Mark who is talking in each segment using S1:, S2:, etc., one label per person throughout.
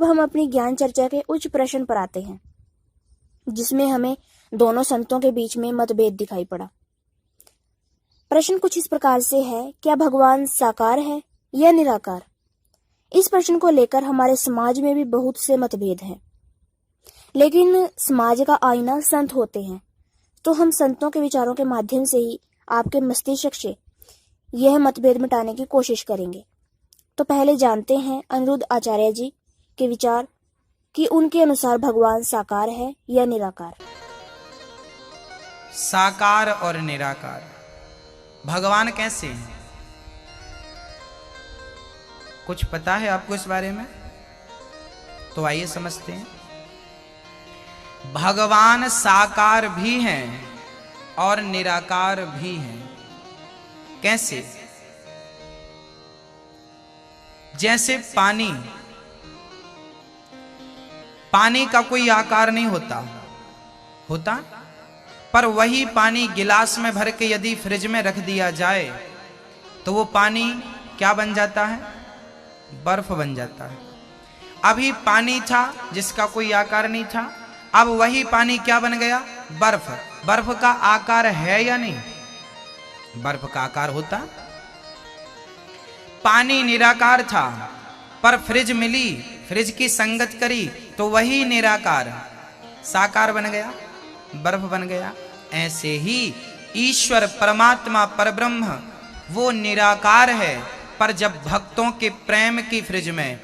S1: अब हम अपनी ज्ञान चर्चा के उच्च प्रश्न पर आते हैं, जिसमें हमें दोनों संतों के बीच में मतभेद दिखाई पड़ा। प्रश्न कुछ इस प्रकार से है, क्या भगवान साकार है या निराकार? इस प्रश्न को लेकर हमारे समाज में भी बहुत से मतभेद हैं, लेकिन समाज का आईना संत होते हैं, तो हम संतों के विचारों के माध्यम से ही आपके मस्तिष्क से यह मतभेद मिटाने की कोशिश करेंगे। तो पहले जानते हैं अनिरुद्ध आचार्य जी के विचार कि उनके अनुसार भगवान साकार है या निराकार।
S2: साकार और निराकार भगवान कैसे हैं? कुछ पता है आपको इस बारे में? तो आइए समझते हैं। भगवान साकार भी हैं और निराकार भी हैं। कैसे? जैसे पानी का कोई आकार नहीं होता, पर वही पानी गिलास में भर के यदि फ्रिज में रख दिया जाए तो वो पानी क्या बन जाता है? बर्फ बन जाता है। अभी पानी था जिसका कोई आकार नहीं था, अब वही पानी क्या बन गया? बर्फ। बर्फ का आकार है या नहीं? बर्फ का आकार होता। पानी निराकार था, पर फ्रिज मिली, फ्रिज की संगत करी तो वही निराकार साकार बन गया, बर्फ बन गया। ऐसे ही ईश्वर परमात्मा परब्रह्म वो निराकार है, पर जब भक्तों के प्रेम की फ्रिज में,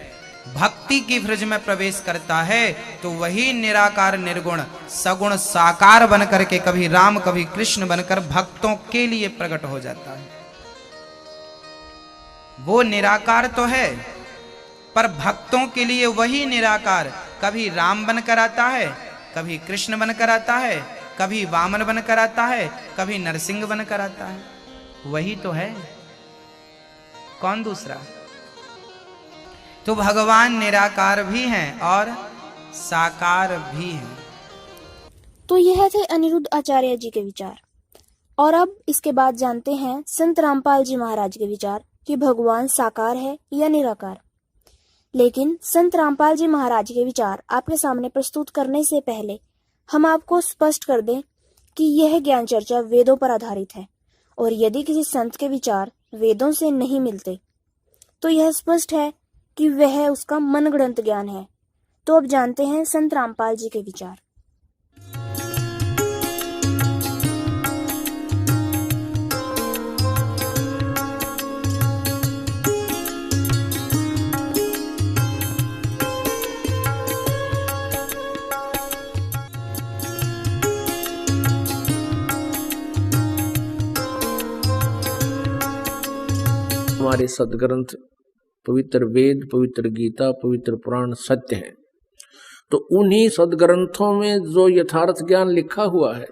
S2: भक्ति की फ्रिज में प्रवेश करता है तो वही निराकार निर्गुण सगुण साकार बनकर के कभी राम कभी कृष्ण बनकर भक्तों के लिए प्रकट हो जाता है। वो निराकार तो है, पर भक्तों के लिए वही निराकार कभी राम बनकर आता है, कभी कृष्ण बनकर आता है, कभी वामन बनकर आता है, कभी नरसिंह बनकर आता है। वही तो है, कौन दूसरा? तो भगवान निराकार भी हैं और साकार भी हैं।
S1: तो यह थे अनिरुद्ध आचार्य जी के विचार। और अब इसके बाद जानते हैं संत रामपाल जी महाराज के विचार कि भगवान साकार है या निराकार। लेकिन संत रामपाल जी महाराज के विचार आपके सामने प्रस्तुत करने से पहले हम आपको स्पष्ट कर दें कि यह ज्ञान चर्चा वेदों पर आधारित है, और यदि किसी संत के विचार वेदों से नहीं मिलते तो यह स्पष्ट है कि वह उसका मनगढ़ंत ज्ञान है। तो अब जानते हैं संत रामपाल जी के विचार।
S3: हमारे सदग्रंथ पवित्र वेद, पवित्र गीता, पवित्र पुराण सत्य हैं, तो उन्हीं सदग्रंथों में जो यथार्थ ज्ञान लिखा हुआ है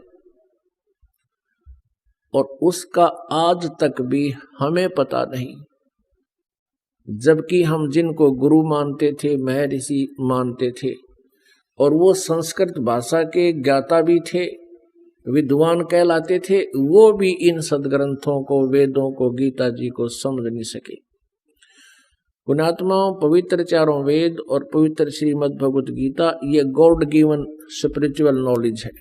S3: और उसका आज तक भी हमें पता नहीं, जबकि हम जिनको गुरु मानते थे, महर्षि मानते थे, और वो संस्कृत भाषा के ज्ञाता भी थे, विद्वान कहलाते थे, वो भी इन सदग्रंथों को, वेदों को, गीता जी को समझ नहीं सके। पुण्यात्माओं, पवित्र चारों वेद और पवित्र श्रीमद् भगवत गीता ये गॉड गिवन स्पिरिचुअल नॉलेज है।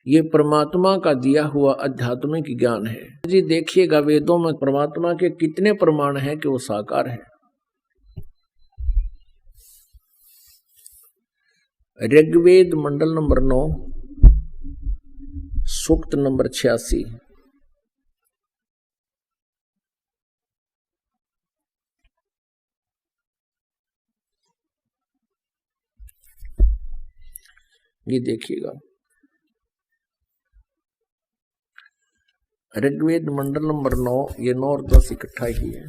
S3: ये परमात्मा का दिया हुआ आध्यात्मिक ज्ञान है। जी देखिएगा, वेदों में परमात्मा के कितने प्रमाण हैं कि वो साकार है। ऋग्वेद मंडल नंबर 9 सूक्त नंबर 86। ये देखिएगा, ऋग्वेद मंडल नंबर 9, ये 9 और 10 इकट्ठा ही है।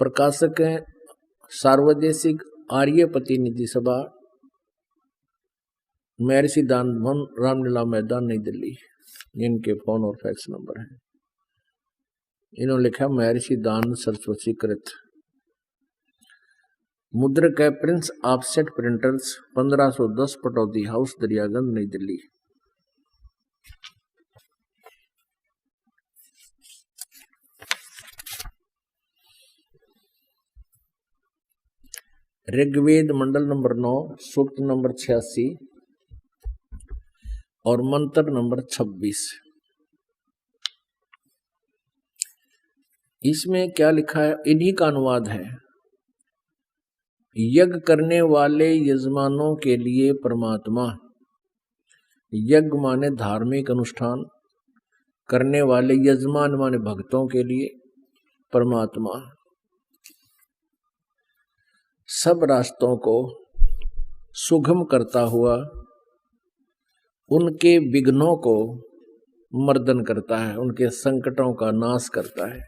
S3: प्रकाशक है सार्वदेशिक आर्य प्रतिनिधि सभा, महर्षि दान भवन, रामलीला मैदान, नई दिल्ली। इनके फोन और फैक्स नंबर है। इन्होंने लिखा महर्षि दान सरस्वती कृत। मुद्रक है prince offset printers, 1510 Pataudi house, Daryaganj, नई दिल्ली। ऋग्वेद मंडल नंबर 9 सूक्त नंबर 86 और मंत्र नंबर 26। इसमें क्या लिखा है, इन्हीं का अनुवाद है। यज्ञ करने वाले यजमानों के लिए परमात्मा, यज्ञ माने धार्मिक अनुष्ठान करने वाले, यजमान माने भक्तों के लिए परमात्मा सब रास्तों को सुगम करता हुआ उनके विघ्नों को मर्दन करता है, उनके संकटों का नाश करता है,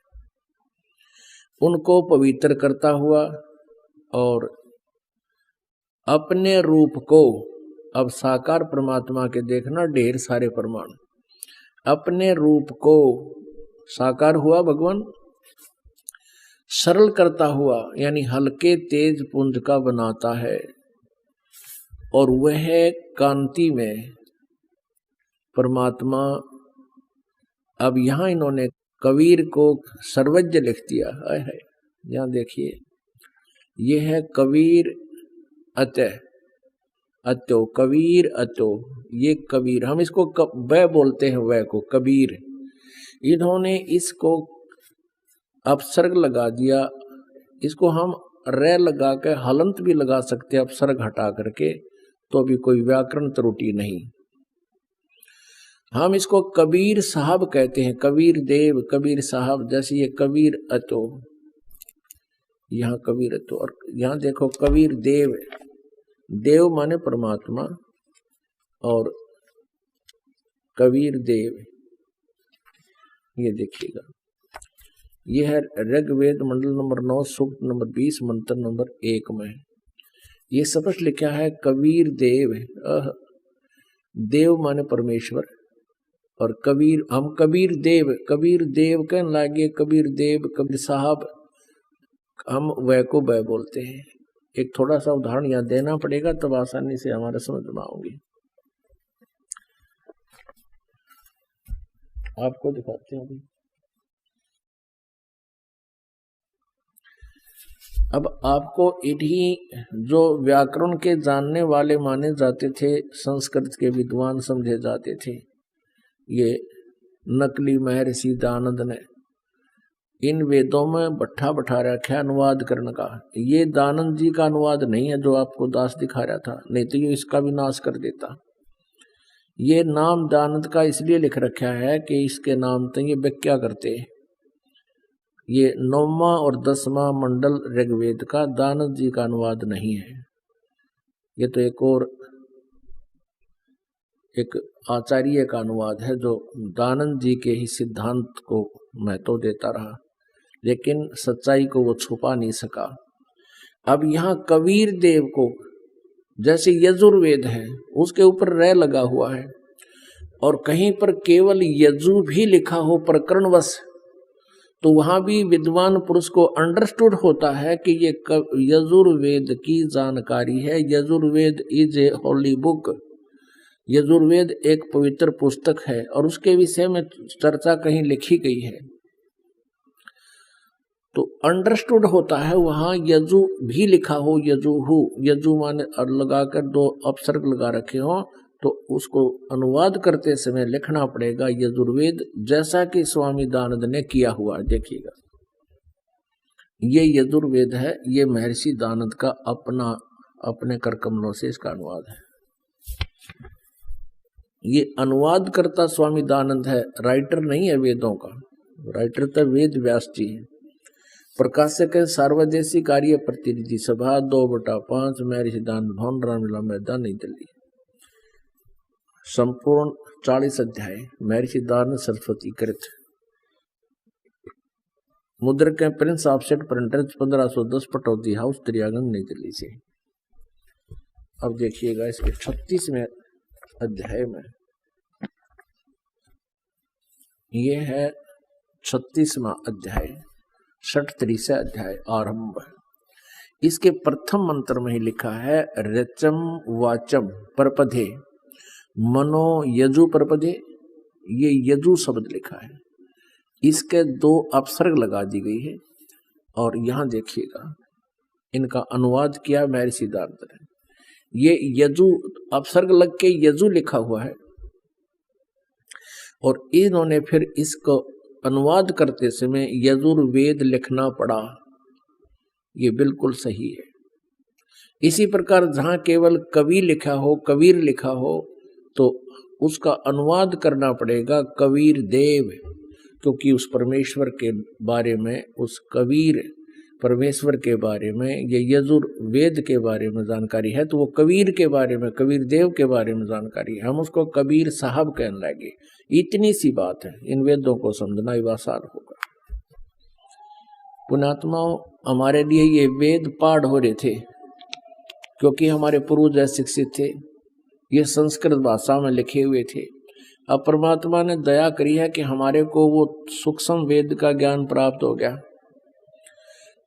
S3: उनको पवित्र करता हुआ और अपने रूप को, अब साकार परमात्मा के देखना ढेर सारे प्रमाण, अपने रूप को साकार हुआ भगवान सरल करता हुआ यानी हल्के तेज पुंज का बनाता है और वह कांति में परमात्मा। अब यहां इन्होंने कबीर को सर्वज्ञ लिख दिया है। यहां देखिए, यह है कबीर अतो, कबीर अतो, ये कबीर, हम इसको वह बोलते हैं, वह को कबीर। इन्होंने इसको अपसर्ग लगा दिया, इसको हम रे लगा के हलंत भी लगा सकते हैं अपसर्ग हटा करके, तो भी कोई व्याकरण त्रुटि नहीं। हम इसको कबीर साहब कहते हैं, कबीर देव, कबीर साहब, जैसे ये कबीर अतो, यहाँ कबीर अतो, और यहाँ देखो कबीर देव, देव माने परमात्मा और कबीर देव, ये देखिएगा, ये है ऋग्वेद मंडल नंबर 9 सूक्त नंबर 20 मंत्र नंबर 1 में ये स्पष्ट लिखा है कबीर देव। देव माने परमेश्वर और कबीर, हम कबीर देव कहने लगे, कबीर देव, कबीर साहब, हम वह को वह बोलते हैं। एक थोड़ा सा उदाहरण यहाँ देना पड़ेगा तब आसानी से हमारे समझ में आऊंगी। आपको दिखाते हैं अभी। अब आपको इन्हीं जो व्याकरण के जानने वाले माने जाते थे, संस्कृत के विद्वान समझे जाते थे, ये नकली महर्षि दानंद ने इन वेदों में भट्ठा बैठा रखा है अनुवाद करने का। ये दानंद जी का अनुवाद नहीं है जो आपको दास दिखा रहा था, नहीं तो ये इसका भी नाश कर देता। ये नाम दानंद का इसलिए लिख रखा है कि इसके नाम तो ये व्याख्या करते हैं। ये 9वां और 10वां मंडल ऋग्वेद का दानंद जी का अनुवाद नहीं है, ये तो एक आचार्य का अनुवाद है जो दानंद जी के ही सिद्धांत को महत्व देता रहा, लेकिन सच्चाई को वो छुपा नहीं सका। अब यहाँ कबीर देव को, जैसे यजुर्वेद है उसके ऊपर रे लगा हुआ है और कहीं पर केवल यजु भी लिखा हो प्रकरणवश, तो वहां भी विद्वान पुरुष को अंडरस्टूड होता है कि ये यजुर्वेद की जानकारी है। Yajurveda is a Holi book, Yajurveda एक पवित्र पुस्तक है और उसके विषय में चर्चा कहीं लिखी गई है, तो अंडरस्टूड होता है वहां यजु भी लिखा हो, यजुहु, यजु माने लगाकर 2 अपसर्ग लगा रखे हो, तो उसको अनुवाद करते समय लिखना पड़ेगा यजुर्वेद, जैसा कि स्वामी दानंद ने किया हुआ है। देखिएगा, ये यजुर्वेद है, ये महर्षि दानंद का अपने कर कमलों से इसका अनुवाद है। ये अनुवाद करता स्वामी दानंद है, राइटर नहीं है वेदों का, राइटर तो वेद व्यास जी है। प्रकाशक है सार्वदेशी कार्य प्रतिनिधि सभा 2/5 महर्षि दानंद भवन, रामलीला मैदान, नई दिल्ली। संपूर्ण 40 अध्याय महर्षि दानंद सरस्वती कृत। मुद्रक है prince offset printer 1510 Pataudi house Daryaganj New Delhi से। अब देखिएगा इसके 36वें अध्याय में, यह है 36वां अध्याय, 37 अध्याय आरंभ। इसके प्रथम मंत्र में ही लिखा है रचम वाचम परपधे मनो यजु परपधे, ये यजु शब्द लिखा है, इसके 2 अपसर्ग लगा दी गई है। और यहां देखिएगा इनका अनुवाद किया महर्षि सिद्धार्थ ने। ये यजु अपसर्ग लग के यजु लिखा हुआ है, और इन्होंने फिर इसको अनुवाद करते समय यजुर्वेद लिखना पड़ा। ये बिल्कुल सही है। इसी प्रकार जहां केवल कवि लिखा हो, कबीर लिखा हो, तो उसका अनुवाद करना पड़ेगा कबीर देव, क्योंकि उस परमेश्वर के बारे में, उस कबीर परमेश्वर के बारे में, ये यजुर्वेद के बारे में जानकारी है, तो वो कबीर के बारे में, कबीर देव के बारे में जानकारी है। हम उसको कबीर साहब कहने लगे। इतनी सी बात है। इन वेदों को समझना ही आसान होगा। पुण्यात्माओं, हमारे लिए ये वेद पाठ हो रहे थे क्योंकि हमारे पूर्वज शिक्षित थे, ये संस्कृत भाषा में लिखे हुए थे। अब परमात्मा ने दया करी है कि हमारे को वो सूक्ष्म वेद का ज्ञान प्राप्त हो गया,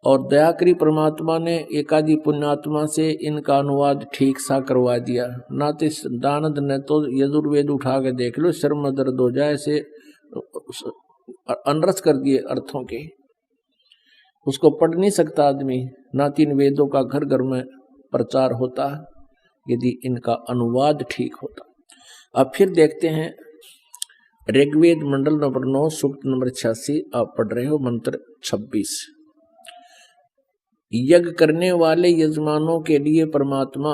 S3: और दया करी परमात्मा ने एकादी पुण्यात्मा से इनका अनुवाद ठीक सा करवा दिया। नाते दानंद ने तो यजुर्वेद उठा के देख लो, सिर में दर्द हो जाए, से अनरस कर दिए अर्थों के, उसको पढ़ नहीं सकता आदमी। ना तीन वेदों का घर घर में प्रचार होता यदि इनका अनुवाद ठीक होता। अब फिर देखते हैं ऋग्वेद मंडल नंबर 9 सूक्त नंबर 86, आप पढ़ रहे हो मंत्र 26। यज्ञ करने वाले यजमानों के लिए परमात्मा,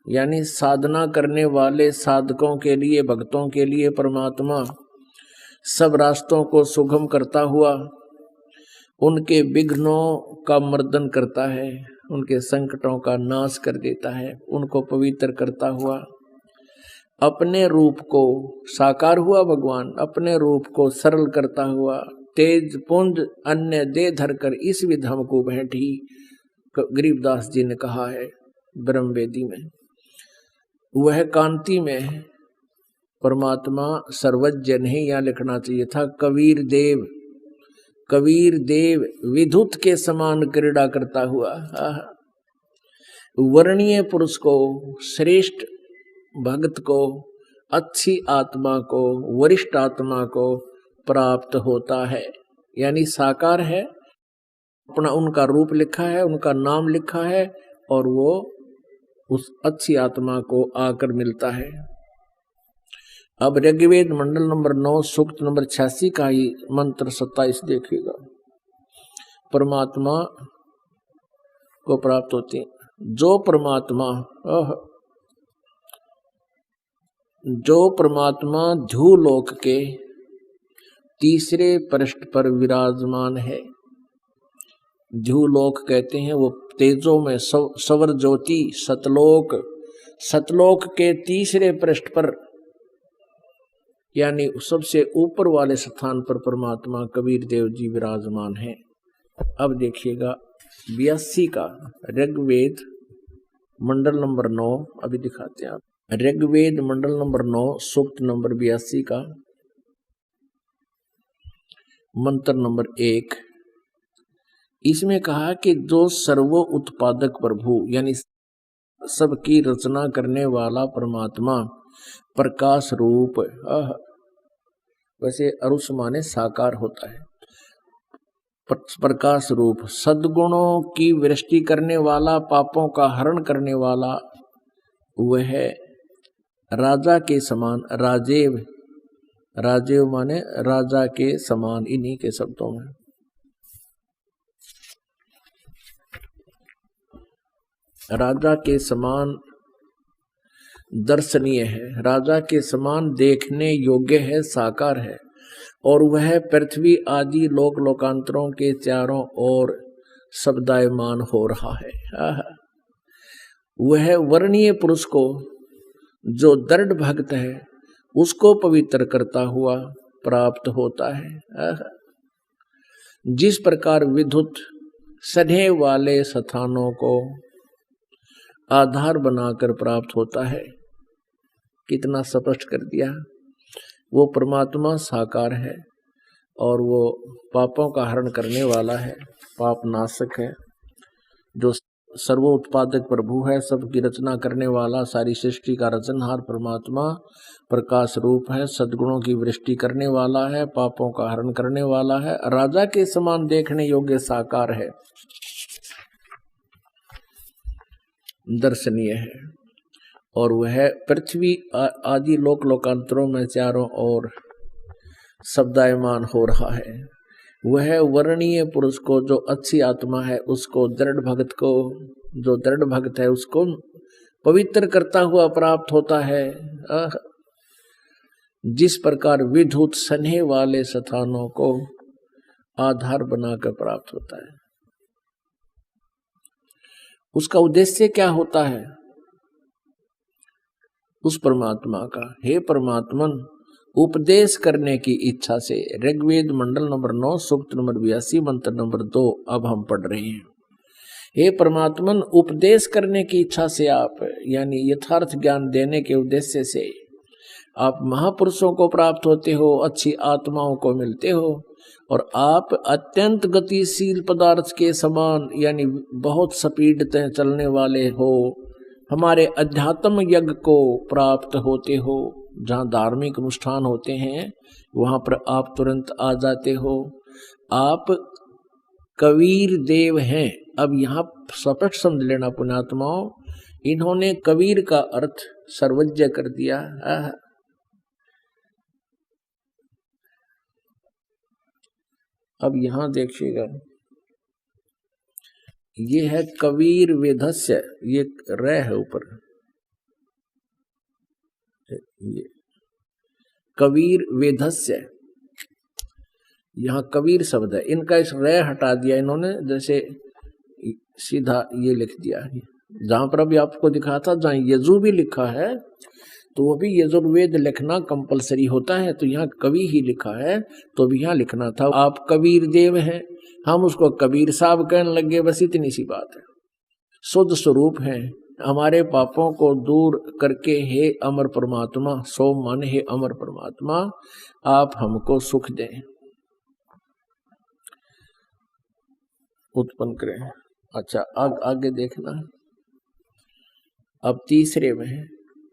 S3: यानी साधना करने वाले साधकों के लिए, भक्तों के लिए परमात्मा सब रास्तों को सुगम करता हुआ उनके विघ्नों का मर्दन करता है, उनके संकटों का नाश कर देता है, उनको पवित्र करता हुआ अपने रूप को, साकार हुआ भगवान, अपने रूप को सरल करता हुआ तेज पुंज अन्य दे धरकर इस विधम को बैठी, गरीबदास जी ने कहा है ब्रह्मवेदी में। वह कांति में परमात्मा सर्वज्ञ नहीं, यहाँ लिखना चाहिए था कबीर देव। कबीर देव विद्युत के समान क्रीड़ा करता हुआ वर्णीय पुरुष को, श्रेष्ठ भक्त को, अच्छी आत्मा को, वरिष्ठ आत्मा को प्राप्त होता है। यानी साकार है, अपना उनका रूप लिखा है, उनका नाम लिखा है, और वो उस अच्छी आत्मा को आकर मिलता है। अब ऋग्वेद मंडल नंबर 9 सूक्त नंबर 86 का ही मंत्र 27 देखिएगा। परमात्मा को प्राप्त होते हैं जो परमात्मा ध्युलोक के तीसरे पृष्ठ पर विराजमान है। ध्युलोक कहते हैं वो तेजों में सवर ज्योति सतलोक, सतलोक के तीसरे पृष्ठ पर, यानी सबसे ऊपर वाले स्थान पर परमात्मा कबीर देव जी विराजमान हैं। अब देखिएगा 82 का ऋग्वेद मंडल नंबर 9, अभी दिखाते हैं आप। ऋग्वेद मंडल नंबर 9 सूक्त नंबर 82 का मंत्र नंबर 1। इसमें कहा कि जो सर्व उत्पादक प्रभु, यानी सबकी रचना करने वाला परमात्मा प्रकाश रूप, वैसे अरुष माने साकार होता है, प्रकाश रूप सद्गुणों की वृष्टि करने वाला, पापों का हरण करने वाला, वह राजा के समान, राजेव, राजेव माने राजा के समान, इन्हीं के शब्दों में राजा के समान दर्शनीय है, राजा के समान देखने योग्य है, साकार है, और वह पृथ्वी आदि लोक लोकांतरों के चारों ओर शब्दायमान हो रहा है। वह वर्णीय पुरुष को, जो दृढ़ भक्त है, उसको पवित्र करता हुआ प्राप्त होता है। जिस प्रकार विद्युत सधे वाले स्थानों को आधार बनाकर प्राप्त होता है, कितना स्पष्ट कर दिया। वो परमात्मा साकार है और वो पापों का हरण करने वाला है, पाप नाशक है, जो सर्वोत्पादक प्रभु है, सबकी रचना करने वाला, सारी सृष्टि का रचनहार परमात्मा प्रकाश रूप है, सद्गुणों की वृष्टि करने वाला है, पापों का हरण करने वाला है, राजा के समान देखने योग्य साकार है। दर्शनीय है, और वह पृथ्वी आदि लोक लोकांतरों में चारों ओर शब्दायमान हो रहा है। वह वर्णीय पुरुष को, जो अच्छी आत्मा है, उसको दृढ़ भक्त को, जो दृढ़ भक्त है उसको पवित्र करता हुआ प्राप्त होता है। जिस प्रकार विद्युत स्नेह वाले स्थानों को आधार बनाकर प्राप्त होता है। उसका उद्देश्य क्या होता है? उस परमात्मा का, हे परमात्मन, उपदेश करने की इच्छा से। ऋग्वेद मंडल नंबर 9 सूक्त नंबर 82 मंत्र नंबर 2 अब हम पढ़ रहे हैं। हे परमात्मन, उपदेश करने की इच्छा से आप, यानी यथार्थ ज्ञान देने के उद्देश्य से आप महापुरुषों को प्राप्त होते हो, अच्छी आत्माओं को मिलते हो, और आप अत्यंत गतिशील पदार्थ के समान, यानी बहुत स्पीड से चलने वाले हो, हमारे अध्यात्म यज्ञ को प्राप्त होते हो। जहाँ धार्मिक अनुष्ठान होते हैं वहां पर आप तुरंत आ जाते हो। आप कबीर देव हैं। अब यहाँ स्पष्ट समझ लेना पुण्यात्माओं, इन्होंने कबीर का अर्थ सर्वज्ञ कर दिया। अब यहां देखिएगा, ये है कबीर वेदस्य, ये रे है ऊपर, ये कबीर वेदस्य, यहाँ कबीर शब्द है, इनका इस रे हटा दिया इन्होंने, जैसे सीधा ये लिख दिया। जहां पर अभी आपको दिखा था, जहाँ यजु भी लिखा है तो वो भी यजुर्वेद लिखना कंपलसरी होता है, तो यहाँ कवि ही लिखा है तो भी यहाँ लिखना था। आप कबीर देव हैं, हम उसको कबीर साहब कहने लगे, बस इतनी सी बात है। शुद्ध स्वरूप हैं, हमारे पापों को दूर करके हे अमर परमात्मा, सो मन हे अमर परमात्मा, आप हमको सुख दें, उत्पन्न करें। अच्छा, आगे देखना। अब तीसरे में है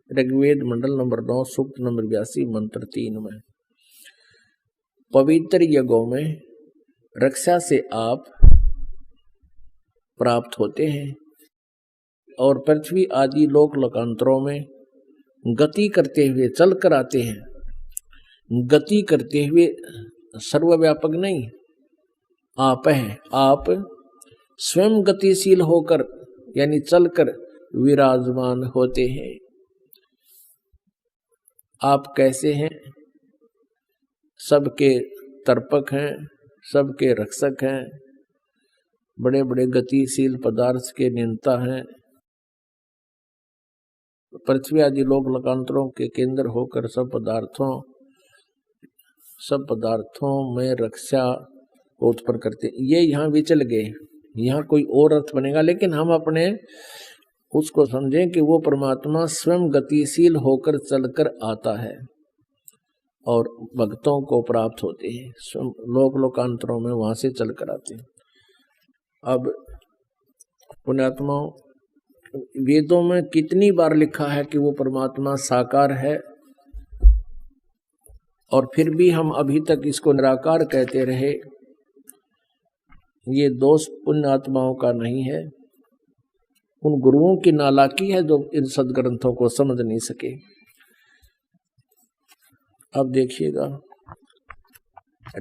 S3: ऋग्वेद मंडल नंबर 9 सूक्त नंबर 82 मंत्र 3 में, पवित्र यज्ञों में रक्षा से आप प्राप्त होते हैं, और पृथ्वी आदि लोक लोकांतरों में गति करते हुए चल कर आते हैं। गति करते हुए सर्वव्यापक नहीं, आप हैं। आप स्वयं गतिशील होकर, यानी चलकर विराजमान होते हैं। आप कैसे हैं? सबके तर्पक हैं, सबके रक्षक हैं, बड़े बड़े गतिशील पदार्थ के नियंता हैं, पृथ्वी आदि लोक लोकांतरों के केंद्र होकर सब पदार्थों में रक्षा उत्पन्न करते। ये यहाँ विचल गए, यहाँ कोई और अर्थ बनेगा, लेकिन हम अपने उसको समझें कि वो परमात्मा स्वयं गतिशील होकर चलकर आता है और भक्तों को प्राप्त होते हैं, स्वयं लोक लोकांतरों में वहां से चलकर आते हैं। अब पुण्यात्माओं, वेदों में कितनी बार लिखा है कि वो परमात्मा साकार है, और फिर भी हम अभी तक इसको निराकार कहते रहे। ये दोष पुण्यात्माओं का नहीं है, उन गुरुओं की नालायकी है जो इन सदग्रंथों को समझ नहीं सके। अब देखिएगा,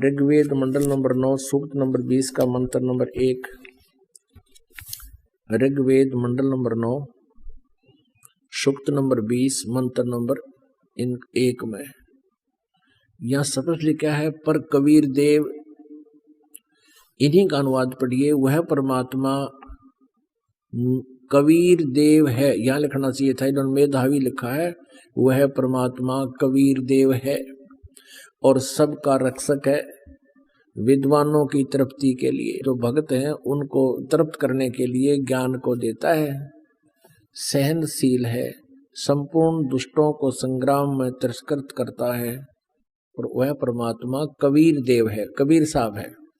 S3: ऋग्वेद मंडल नंबर 9 सूक्त नंबर 20 का मंत्र नंबर 1। ऋग्वेद मंडल नंबर 9 सूक्त नंबर 20 मंत्र नंबर 1 में यह स्पष्ट लिखा है, पर कबीर देव, इन्हीं का अनुवाद पढ़िए, वह परमात्मा कबीर देव है। यहाँ लिखना चाहिए था, इन्होंने मेधावी लिखा है, वह परमात्मा कबीर देव है और सबका रक्षक है। विद्वानों की तृप्ति के लिए, जो भक्त हैं उनको तृप्त करने के लिए ज्ञान को देता है, सहनशील है, संपूर्ण दुष्टों को संग्राम में तिरस्कृत करता है, और वह परमात्मा कबीर देव है, कबीर साहब है।